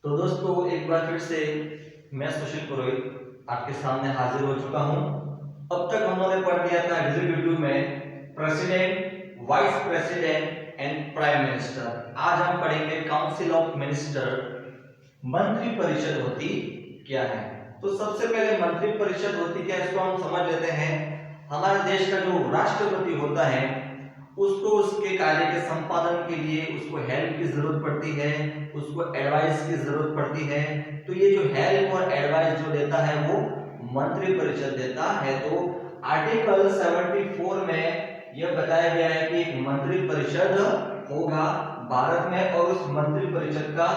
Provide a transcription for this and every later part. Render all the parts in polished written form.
तो दोस्तों एक बार फिर से मैं सुशील पुरोहित आपके सामने हाजिर हो चुका हूं। अब तक हमने पढ़ लिया था एग्जीक्यूटिव में president, vice president and prime minister. आज हम पढ़ेंगे काउंसिल ऑफ मिनिस्टर, मंत्री परिषद होती क्या है। तो सबसे पहले मंत्री परिषद होती क्या है इसको हम समझ लेते हैं। हमारे देश का जो राष्ट्रपति होता है उसको उसके कार्य के संपादन के लिए उसको हेल्प की जरूरत पड़ती है, उसको एडवाइस की जरूरत पड़ती है। तो ये जो हेल्प और एडवाइस जो देता है वो मंत्री परिषद देता है। तो आर्टिकल 74 में यह बताया गया है कि एक मंत्री परिषद होगा भारत में और उस मंत्री परिषद का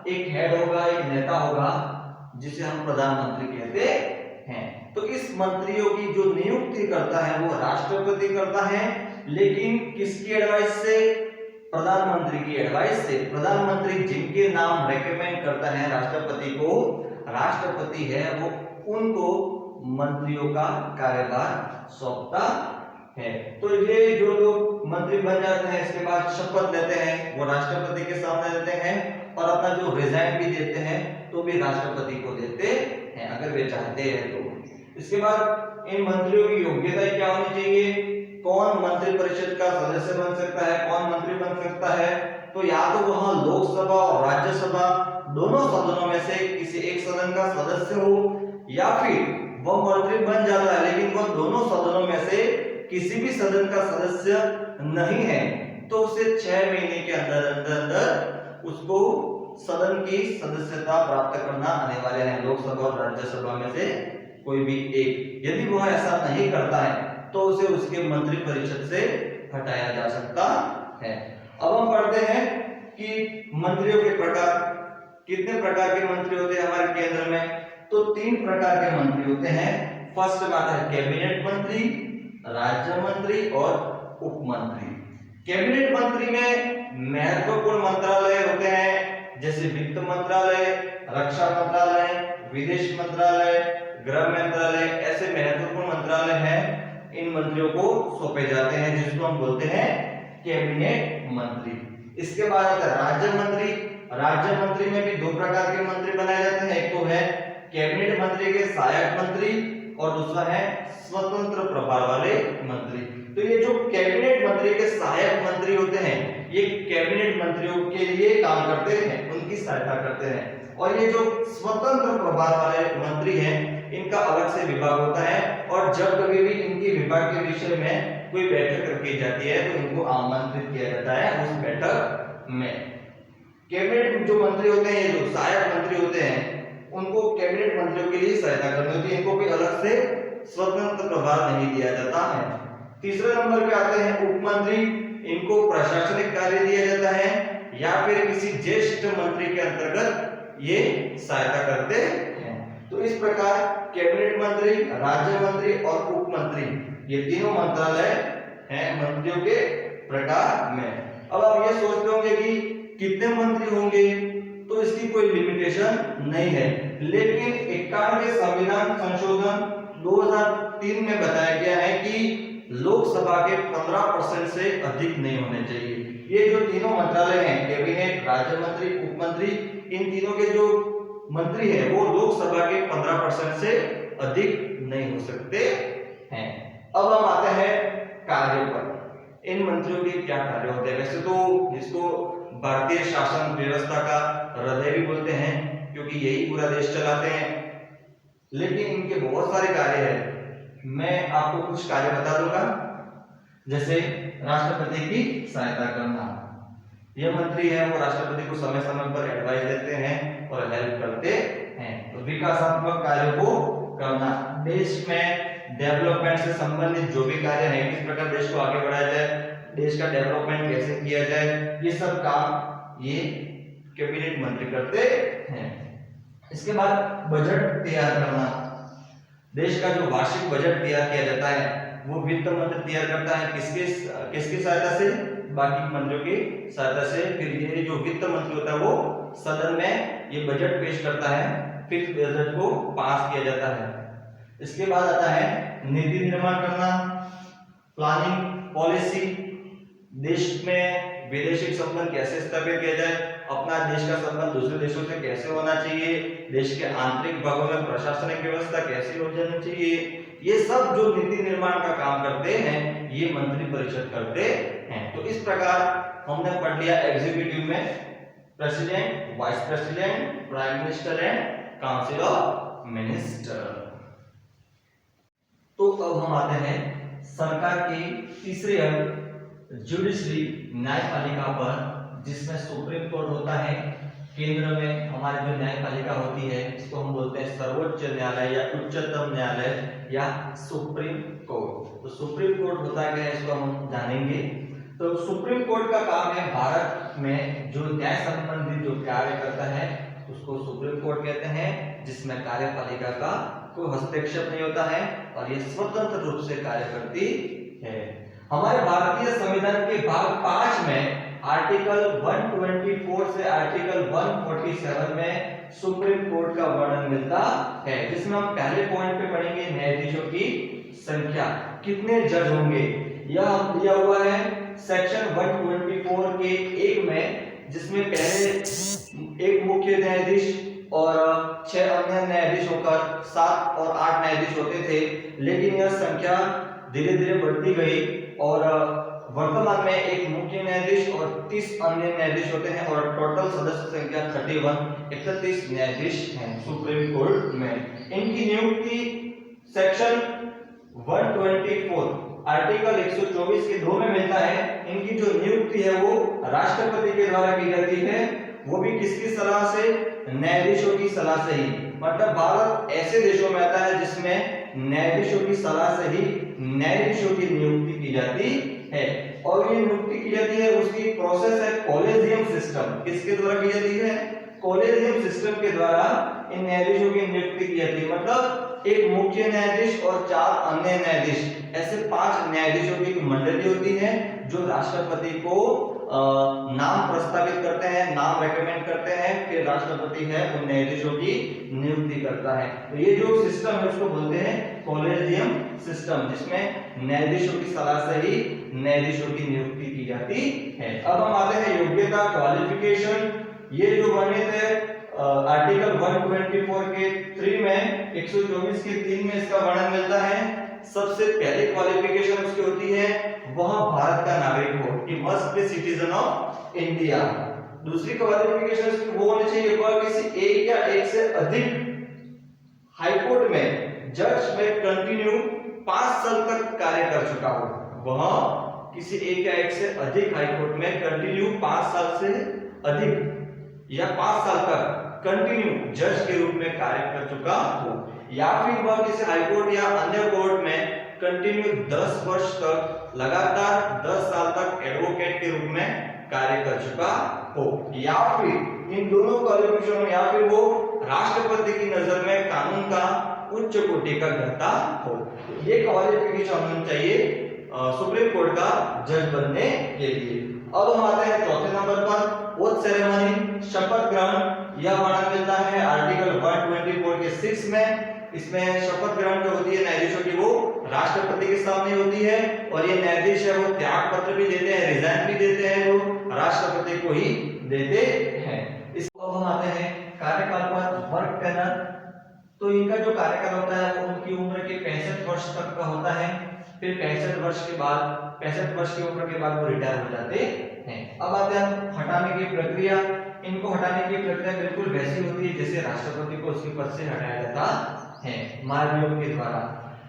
एक हेड होगा, एक नेता होगा जिसे हम प्रधानमंत्री कहते हैं। तो इस मंत्रियों की जो नियुक्ति करता है वो राष्ट्रपति करता है, लेकिन किसकी एडवाइस से? प्रधानमंत्री की एडवाइस से। प्रधानमंत्री जिनके नाम रेकमेंड करता है राष्ट्रपति को, राष्ट्रपति है वो उनको मंत्रियों का कार्यभार सौंपता है। तो ये जो लोग मंत्री बन जाते हैं इसके बाद शपथ लेते हैं वो राष्ट्रपति के सामने देते हैं और अपना जो रिजाइन भी देते हैं तो भी राष्ट्रपति को देते हैं अगर वे चाहते हैं तो। इसके बाद इन मंत्रियों की योग्यता क्या होनी चाहिए? कौन मंत्री परिषद का सदस्य बन सकता है, कौन मंत्री बन सकता है? तो या तो वहां लोकसभा और राज्यसभा दोनों सदनों में से किसी एक सदन का सदस्य हो, या फिर वह मंत्री बन जाता है लेकिन वह दोनों सदनों में से किसी भी सदन का सदस्य नहीं है तो उसे 6 महीने के अंदर अंदर उसको सदन की सदस्यता प्राप्त करना अनिवार्य है, लोकसभा और राज्यसभा में से कोई भी एक। यदि वह ऐसा नहीं करता है तो उसे उसके मंत्री परिषद से हटाया जा सकता है। अब हम पढ़ते हैं कि मंत्रियों के प्रकार, कितने प्रकार के मंत्री होते हैं हमारे केंद्र में? तो 3 प्रकार के मंत्री होते हैं। फर्स्ट में आता है कैबिनेट मंत्री, राज्य मंत्री और उप मंत्री। कैबिनेट मंत्री में महत्वपूर्ण मंत्रालय होते हैं जैसे वित्त मंत्रालय, रक्षा मंत्रालय, विदेश मंत्रालय, गृह मंत्रालय, ऐसे महत्वपूर्ण मंत्रालय हैं। इन मंत्रियों को सौंपे जाते हैं जिसको हम बोलते हैं कैबिनेट मंत्री। इसके बाद आता है राज्य मंत्री। राज्य मंत्री में भी 2 प्रकार के मंत्री बनाए जाते हैं, एक तो है कैबिनेट मंत्री के सहायक मंत्री और दूसरा है स्वतंत्र प्रभार वाले मंत्री। तो ये जो कैबिनेट मंत्री के सहायक मंत्री होते हैं ये कैबिनेट मंत्रियों के लिए काम करते हैं, उनकी सहायता करते हैं। और ये जो स्वतंत्र प्रभार वाले मंत्री हैं इनका अलग से विभाग होता है और जब कभी भी इनके विभाग के विषय में कोई बैठक रखी जाती है तो इनको आमंत्रित किया जाता है उस बैठक में। कैबिनेट जो मंत्री होते हैं, ये जो सहायक मंत्री होते हैं उनको कैबिनेट मंत्रियों के लिए सहायता करनी होती है, इनको कोई अलग से स्वतंत्र प्रभार नहीं दिया जाता है। तीसरे नंबर पे आते हैं उप मंत्री। इनको प्रशासनिक कार्य दिया जाता है या फिर किसी ज्येष्ठ मंत्री के अंतर्गत ये सहायता करते हैं। तो इस प्रकार कैबिनेट मंत्री, राज्य मंत्री और उप मंत्री ये तीनों मंत्रालय हैं मंत्रियों के प्रकार में। अब आप ये सोचते होंगे कि कितने मंत्री होंगे, तो इसकी कोई लिमिटेशन नहीं है, लेकिन 91वें संविधान संशोधन 2003 में बताया गया है कि लोकसभा के 15% से अधिक नहीं होने चाहिए। ये जो तीनों मंत्रालय हैं कैबिनेट, राज्य मंत्री, उप मंत्री, इन तीनों के जो मंत्री हैं वो लोकसभा के 15% से अधिक नहीं हो सकते हैं। अब हम आते हैं कार्यों पर। इन मंत्रियों के क्या कार्य होते हैं? वैसे तो इसको भारतीय शासन व्यवस्था का हृदय भी बोलते हैं क्योंकि यही पूरा देश चलाते हैं, लेकिन इनके बहुत सारे कार्य हैं। मैं आपको कुछ कार्य बता दूंगा, जैसे राष्ट्रपति की सहायता करना। यह मंत्री है वो राष्ट्रपति को समय समय पर एडवाइस देते हैं और हेल्प करते हैं। तो विकासात्मक कार्यों को करना, देश में डेवलपमेंट से संबंधित जो भी कार्य है, किस प्रकार देश को आगे बढ़ाया जाए, देश का डेवलपमेंट कैसे किया जाए, ये सब काम ये कैबिनेट मंत्री करते हैं। इसके बाद बजट तैयार करना, देश का जो वार्षिक बजट तैयार किया जाता है वो वित्त मंत्री तैयार करता है। किसकी सहायता से? बाकी मंत्रियों की सहायता से। फिर ये जो वित्त मंत्री होता है वो सदन में ये बजट पेश करता है, फिर बजट को पास किया जाता है। इसके बाद आता है नीति निर्माण करना, प्लानिंग, पॉलिसी, देश में वैदेशिक संबंध कैसे स्थापित किया जाए, अपना देश का संबंध दूसरे देशों से कैसे होना चाहिए, देश के आंतरिक भागों में प्रशासनिक व्यवस्था कैसी हो जानी चाहिए, ये सब जो नीति निर्माण का काम करते हैं ये मंत्री परिषद करते हैं। तो इस प्रकार हमने पढ़ लिया एग्जीक्यूटिव में president, vice president, prime minister and council of minister. तो अब हम आते हैं सरकार के तीसरे अंग जुडिशरी न्यायपालिका पर, जिसमें सुप्रीम कोर्ट होता है। केंद्र में हमारी जो न्यायपालिका होती है इसको हम बोलते हैं सर्वोच्च न्यायालय या उच्चतम न्यायालय या सुप्रीम कोर्ट। तो सुप्रीम कोर्ट होता है इसको हम जानेंगे। तो सुप्रीम कोर्ट का काम है भारत में जो न्याय संबंधी जो कार्य करता है उसको सुप्रीम कोर्ट कहते हैं, जिसमें कार्यपालिका का कोई हस्तक्षेप नहीं होता है और ये स्वतंत्र रूप से कार्य करती है। हमारे भारतीय संविधान के भाग 5 में आर्टिकल 124 से आर्टिकल 147 में सुप्रीम कोर्ट का वर्णन मिलता है, जिसमें हम पहले पॉइंट पे पढ़ेंगे न्यायाधीशों की संख्या, कितने जज होंगे। यह दिया हुआ है सेक्शन 124 के 1 में, जिसमें पहले एक मुख्य न्यायाधीश और 6 अन्य न्यायाधीश होकर 7 और 8 न्यायाधीश होते थे, लेकिन यह संख्या धीरे धीरे बढ़ती गई और वर्तमान में एक मुख्य न्यायाधीश और 30 अन्य न्यायाधीश होते हैं और टोटल सदस्य संख्या 31 न्यायाधीश हैं सुप्रीम कोर्ट में। इनकी नियुक्ति सेक्शन 124 आर्टिकल 124 के 2 में मिलता है। इनकी जो नियुक्ति है वो राष्ट्रपति के द्वारा की जाती है, वो भी किसकी सलाह से, न्यायाधीशों की सलाह से ही। मतलब भारत ऐसे देशों में आता है जिसमें न्यायाधीशों की सलाह से ही न्यायाधीशों की नियुक्ति की जाती है। और ये नियुक्ति की जाती है, उसकी प्रोसेस है कॉलेजियम सिस्टम। किसके द्वारा की जाती है, कॉलेजियम सिस्टम के द्वारा इन न्यायाधीशों की नियुक्ति की जाती है। मतलब एक मुख्य न्यायाधीश और 4 अन्य न्यायाधीश, ऐसे 5 न्यायाधीशों की एक मंडली होती है जो राष्ट्रपति को नाम प्रस्तावित करते हैं, नाम रेकमेंड करते हैं, फिर राष्ट्रपति है उन न्यायाधीशों की नियुक्ति करता है। तो ये जो सिस्टम है उसको बोलते हैं कॉलेजियम सिस्टम, जिसमें न्यायाधीशों की सलाह से ही न्यायाधीशों की नियुक्ति की जाती है। अब हम आते हैं योग्यता, क्वालिफिकेशन। ये जो वर्णित है आर्टिकल 124 के 3 में, 124 के 3 में इसका वर्णन मिलता है। सबसे पहली क्वालिफिकेशन उसकी होती है वह भारत का नागरिक हो, he must be citizen of India. दूसरी क्वालिफिकेशन उसकी वो होनी चाहिए वह किसी एक या एक से अधिक हाई कोर्ट में जज में कंटिन्यू 5 साल तक कार्य कर चुका हो। वह किसी एक या एक से अधिक हाई कोर्ट में कंटिन्यू 5 साल से अधिक या 5 साल तक कंटिन्यू जज के रूप में कार्य कर चुका हो, या फिर वह किसी हाई कोर्ट या अन्य कोर्ट में कंटिन्यू 10 वर्ष तक लगातार 10 साल तक एडवोकेट के रूप में कार्य कर चुका हो, या फिर इन दोनों क्वालिफिकेशन में, या फिर वो राष्ट्रपति की नजर में कानून का उच्च कोटि का ज्ञाता हो। तो ये क्वालिफिकेशन होना चाहिए सुप्रीम कोर्ट का जज बनने के लिए। अब हम आते हैं चौथे नंबर पर, ओथ सेरेमनी, शपथ ग्रहण। यह वर्णन मिलता है आर्टिकल 124 के 6 में। इसमें शपथ ग्रहण जो होती है न्यायाधीशों की वो राष्ट्रपति के सामने होती है, और ये न्यायाधीश है वो त्याग पत्र भी देते हैं, रिजाइन भी देते हैं, वो राष्ट्रपति को ही देते हैं। इसको हम आते हैं कार्यकाल पर, वर्क टेनर। तो इनका जो कार्यकाल होता है वो उनकी उम्र के 65 वर्ष तक का होता है। फिर 65 वर्ष के बाद 65 वर्ष की उम्र के बाद वो रिटायर हो जाते हैं। अब आते हैं हटाने की प्रक्रिया। इनको हटाने की प्रक्रिया बिल्कुल वैसी होती है जैसे राष्ट्रपति को उसके पद से हटाया जाता है महाभियोग के द्वारा।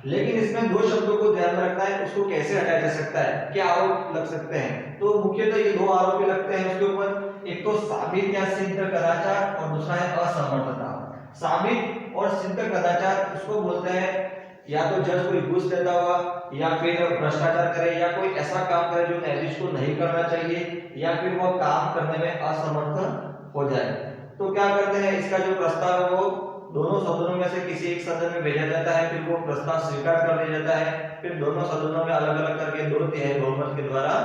लेकिन इसमें 2 शब्दों को ध्यान में रखना है, उसको कैसे हटाया जा सकता है, क्या आरोप लग सकते हैं। तो मुख्यतः ये 2 आरोप लगते हैं उसके ऊपर, एक तो साबित या सिद्ध कदाचार और दूसरा है असमर्थता। साबित और सिद्ध कदाचार उसको बोलते हैं या तो जज कोई घूस देता हुआ, या फिर भ्रष्टाचार करे, या कोई ऐसा काम करे जो न्यायाधीश को नहीं करना चाहिए, या फिर वो काम करने में असमर्थ हो जाए। तो क्या करते हैं, इसका जो प्रस्ताव है वो दोनों सदनों में से किसी एक सदन में भेजा जाता है, फिर वो प्रस्ताव स्वीकार कर लिया जाता है, फिर दोनों सदनों में अलग अलग करके 2/3 बहुमत के द्वारा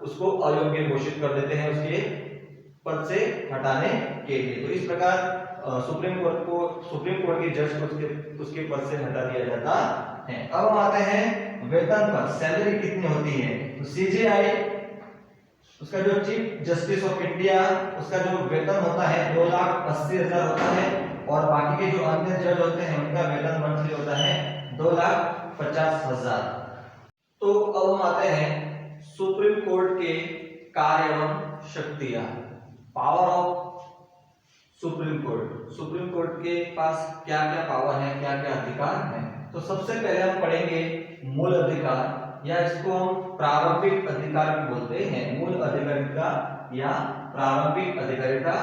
उसको अयोग्य घोषित कर देते हैं उसके पद से हटाने के लिए। तो इस प्रकार सुप्रीम कोर्ट के जज को उसके पद से हटा दिया जाता है। अब हम आते हैं वेतन पर, सैलरी कितनी होती है। तो सीजेआई उसका जो चीफ जस्टिस ऑफ इंडिया उसका जो वेतन होता है 2,80,000 होता है, और बाकी के जो अन्य जज होते हैं उनका वेतन मंथली होता है 2,50,000। तो अब हम आते हैं सुप्रीम कोर्ट के कार्य एवं शक्तियां, power of supreme court. Supreme court के पास क्या क्या पावर है, क्या क्या अधिकार है। तो सबसे पहले हम पढ़ेंगे मूल अधिकार, या इसको हम प्रारंभिक अधिकार भी बोलते हैं, मूल अधिकारिता या प्रारंभिक अधिकारिता,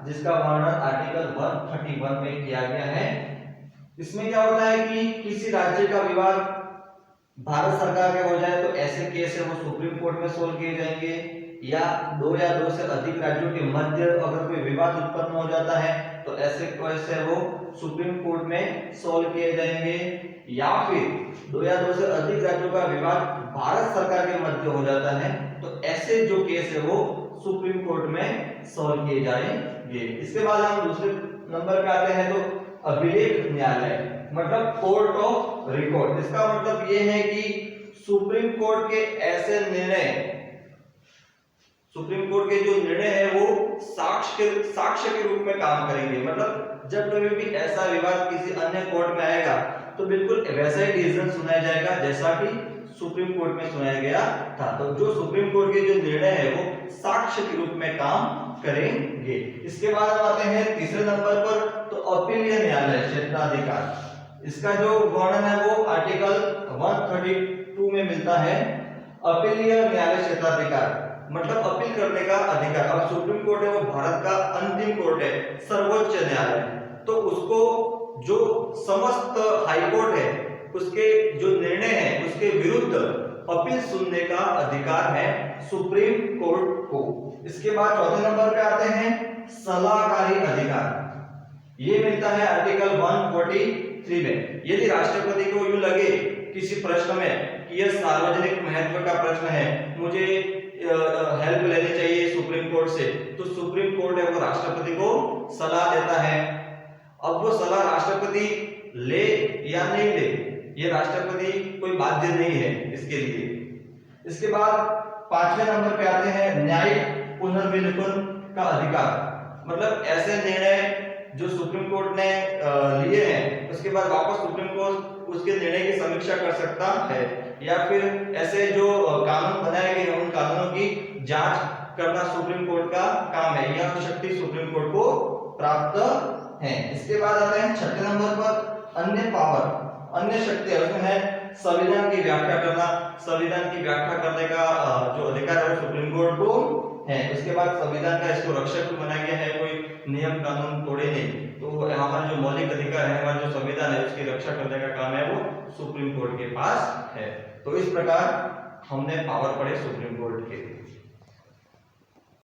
जिसका वर्णन आर्टिकल 131 में किया गया है। इसमें क्या होता है कि किसी राज्य का विवाद भारत सरकार के हो जाए तो ऐसे केस है वो सुप्रीम कोर्ट में सोल्व किए जाएंगे, या दो से अधिक राज्यों के मध्य अगर कोई विवाद उत्पन्न हो जाता है तो ऐसे केस है वो सुप्रीम कोर्ट में सोल्व किए जाएंगे, या फिर दो से अधिक राज्यों का विवाद भारत सरकार के मध्य हो जाता है तो ऐसे जो केस है वो सुप्रीम कोर्ट में सोल्व किए जाएंगे। इसके बाद हम दूसरे नंबर पे आते हैं तो अभिलेख न्यायालय, मतलब कोर्ट ऑफ रिकॉर्ड। इसका मतलब ये है कि सुप्रीम कोर्ट के ऐसे निर्णय, सुप्रीम कोर्ट के जो निर्णय है वो साक्ष्य के रूप में काम करेंगे। मतलब जब कभी भी ऐसा विवाद किसी अन्य कोर्ट में आएगा तो बिल्कुल वैसा ही डिसीजन सुनाया जाएगा जैसा कि सुप्रीम कोर्ट में सुनाया गया था। तो जो सुप्रीम कोर्ट के जो निर्णय है वो साक्ष्य के रूप में काम करेंगे। इसके बाद हम आते हैं तीसरे नंबर पर, तो अपीलीय न्यायालय क्षेत्राधिकार। इसका जो वर्णन है वो आर्टिकल 132 में मिलता है। अपीलीय न्यायालय क्षेत्राधिकार मतलब अपील करने का अधिकार। अब सुप्रीम कोर्ट है वो भारत का अंतिम कोर्ट है, सर्वोच्च न्यायालय, तो उसको जो समस्त हाई कोर्ट है उसके जो निर्णय है उसके विरुद्ध अपील सुनने का अधिकार है सुप्रीम कोर्ट को। इसके बाद चौथे नंबर पे आते हैं सलाहकारी अधिकार। ये मिलता है आर्टिकल 143 में। यदि राष्ट्रपति को यूं लगे किसी प्रश्न में कि यह सार्वजनिक महत्व का प्रश्न है, मुझे हेल्प लेनी चाहिए सुप्रीम कोर्ट से, तो सुप्रीम कोर्ट है वो राष्ट्रपति को सलाह देता है। अब वो सलाह राष्ट्रपति ले या नहीं ले, ये राष्ट्रपति कोई बाध्य नहीं है इसके लिए। इसके बाद पांचवें नंबर पे आते हैं न्यायिक पुनर्विलोकन का अधिकार। मतलब ऐसे निर्णय जो सुप्रीम कोर्ट ने लिए हैं उसके बाद वापस सुप्रीम कोर्ट उसके निर्णय की समीक्षा कर सकता है, या फिर ऐसे जो कानून बनाए गए हैं उन कानूनों की जांच करना सुप्रीम कोर्ट का काम है। यह शक्ति सुप्रीम कोर्ट को प्राप्त है। इसके बाद आते हैं छठे नंबर पर अन्य पावर, अन्य शक्ति। उसमें है संविधान की व्याख्या करना। संविधान की व्याख्या करने का जो अधिकार है वो सुप्रीम कोर्ट को है। उसके बाद संविधान का इसको रक्षक भी बनाया गया है, कोई नियम कानून तोड़े नहीं। तो हमारे जो मौलिक अधिकार है, हमारा जो संविधान है उसकी रक्षा करने का काम है वो सुप्रीम कोर्ट के पास है। तो इस प्रकार हमने पावर पढ़े सुप्रीम कोर्ट के।